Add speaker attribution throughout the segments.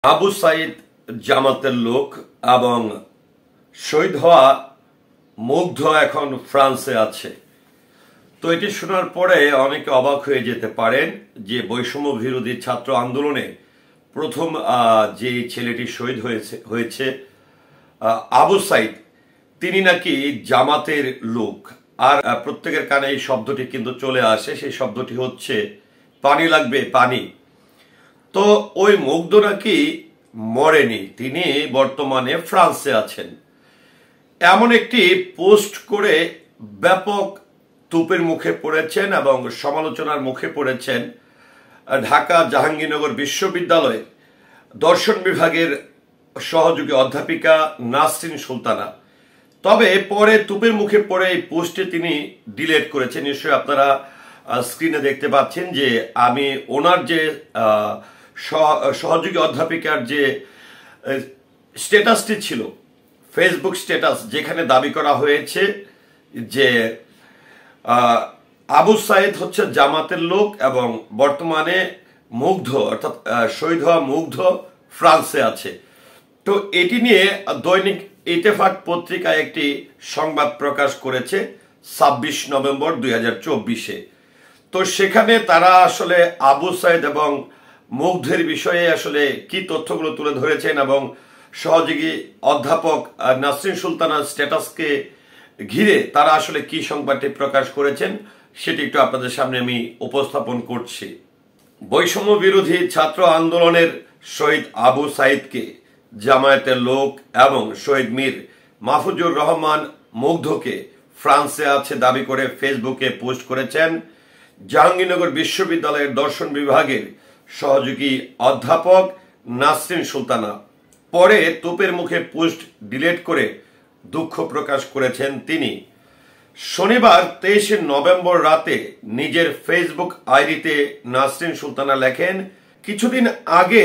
Speaker 1: আবু সাইদ জামাতের লোক এবং শহীদ হওয়া মুগ্ধ এখন ফ্রান্সে আছে। তো এটি শোনার পরে অনেকে অবাক হয়ে যেতে পারেন যে বৈষম্য বিরোধী ছাত্র আন্দোলনে প্রথম যে ছেলেটি শহীদ হয়েছে আবু সাইদ, তিনি নাকি জামাতের লোক। আর প্রত্যেকের কানে এই শব্দটি কিন্তু চলে আসে, সেই শব্দটি হচ্ছে পানি লাগবে পানি। তো ওই মুগ্ধ নাকি মরেনি, তিনি বর্তমানে ফ্রান্সে আছেন। এমন একটি পোস্ট করে ব্যাপক তোপের মুখে পড়েছেন এবং সমালোচনার মুখে পড়েছেন ঢাকা জাহাঙ্গীরনগর বিশ্ববিদ্যালয়ের দর্শন বিভাগের সহযোগী অধ্যাপিকা নাসরিন সুলতানা। তবে পরে তোপের মুখে পড়ে এই পোস্টে তিনি ডিলিট করেছেন। নিশ্চয়ই আপনারা স্ক্রিনে দেখতে পাচ্ছেন যে আমি ওনার যে সহযোগী অধ্যাপিকার যে স্ট্যাটাসটি ছিল, ফেসবুক স্ট্যাটাস, যেখানে দাবি করা হয়েছে যে আবু সাইদ হচ্ছে জামাতের লোক এবং বর্তমানে মুগ্ধ অর্থাৎ শহীদ হওয়া মুগ্ধ ফ্রান্সে আছে। তো এটি নিয়ে দৈনিক ইত্তেফাক পত্রিকায় একটি সংবাদ প্রকাশ করেছে 26 নভেম্বর 2024-এ। তো সেখানে তারা আসলে আবু সাইদ এবং মুগ্ধের বিষয়ে আসলে কি তথ্যগুলো তুলে ধরেছেন এবং সহযোগী অধ্যাপক নাসরিন সুলতানার স্ট্যাটাসকে ঘিরে তারা আসলে কি সংবাদটি প্রকাশ করেছেন সেটি একটু আপনাদের সামনে আমি উপস্থাপন করছি। বৈষম্য বিরোধী ছাত্র আন্দোলনের শহীদ আবু সাইদকে জামায়াতের লোক এবং শহীদ মীর মাহফুজুর রহমান মুগ্ধকে ফ্রান্সে আছে দাবি করে ফেসবুকে পোস্ট করেছেন জাহাঙ্গীরনগর বিশ্ববিদ্যালয়ের দর্শন বিভাগের সহযোগী অধ্যাপক নাসরিন সুলতানা। পরে তোপের মুখে পোস্ট ডিলিট করে দুঃখ প্রকাশ করেছেন তিনি। শনিবার 23 নভেম্বর রাতে নিজের ফেসবুক আইডিতে নাসরিন সুলতানা লেখেন, কিছুদিন আগে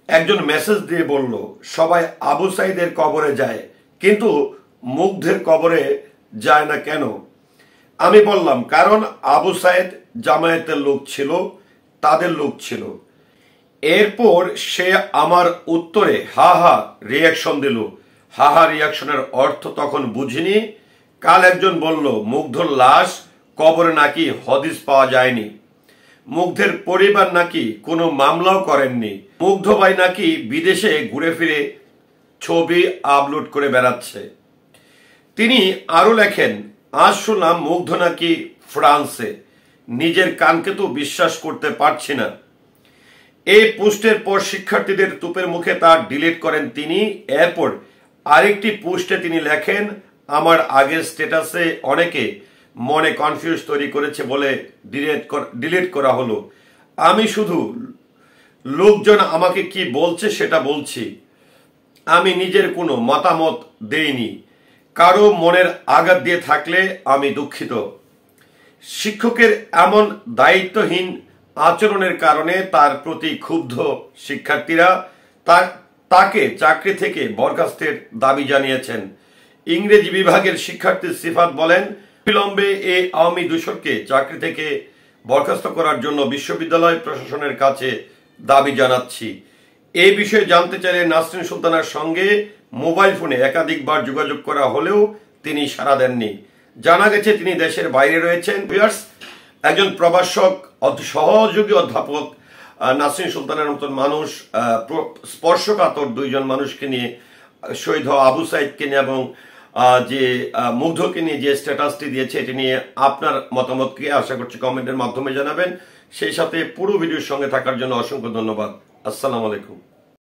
Speaker 1: একজন মেসেজ দিয়ে বলল সবাই আবু সাইদের কবরে যায়, কিন্তু মুগ্ধের কবরে যায় না কেন? আমি বললাম কারণ আবু সাইদ জামায়াতের লোক ছিল, তাদের লোক ছিল। এরপর সে আমার উত্তরে হা হা রিয়াকশন দিল। হা হা রিয়াকশনের অর্থ তখন বুঝিনি। কাল একজন বলল মুগ্ধর লাশ কবরে নাকি হদিস পাওয়া যায়নি, মুগ্ধের পরিবার নাকি কোনো মামলাও করেননি, মুগ্ধ ভাই নাকি বিদেশে ঘুরে ফিরে ছবি আপলোড করে বেড়াচ্ছে। তিনি আরো লেখেন, আজ শুনলাম মুগ্ধ নাকি ফ্রান্সে, নিজের কানকে তো বিশ্বাস করতে পারছি না। এই পোস্টের পর শিক্ষার্থীদের তোপের মুখে তা ডিলিট করেন তিনি। এরপর আরেকটি পোস্টে তিনি লেখেন, আমার আগের স্ট্যাটাসে অনেকে মনে কনফিউজ তৈরি করেছে বলে ডিলিট করা হলো। আমি শুধু লোকজন আমাকে কি বলছে সেটা বলছি, আমি নিজের কোনো মতামত দেইনি। কারো মনের আঘাত দিয়ে থাকলে আমি দুঃখিত। শিক্ষকের এমন দায়িত্বহীন আচরণের কারণে তার প্রতি ক্ষুব্ধ শিক্ষার্থীরা তাকে চাকরি থেকে বরখাস্তের দাবি জানিয়েছেন। ইংরেজি বিভাগের শিক্ষার্থী সিফাত বলেন, বিলম্বে এই আওয়ামী দূষরকে চাকরি থেকে বরখাস্ত করার জন্য বিশ্ববিদ্যালয় প্রশাসনের কাছে দাবি জানাচ্ছি। এই বিষয়ে জানতে চাইলে নাসরিন সুলতানার সঙ্গে মোবাইল ফোনে একাধিকবার যোগাযোগ করা হলেও তিনি সাড়া দেননি। জানা গেছে তিনি দেশের বাইরে রয়েছেন। একজন প্রভাষক সহযোগী অধ্যাপক নাসরিন সুলতানের মতন মানুষ স্পর্শকাতর দুইজন মানুষকে নিয়ে, শহীদ হওয়া আবু সাইদকে নিয়ে এবং যে মুগ্ধকে নিয়ে যে স্ট্যাটাসটি দিয়েছে এটি নিয়ে আপনার মতামতকে আশা করছি কমেন্টের মাধ্যমে জানাবেন। সেই সাথে পুরো ভিডিওর সঙ্গে থাকার জন্য অসংখ্য ধন্যবাদ। আসসালামু আলাইকুম।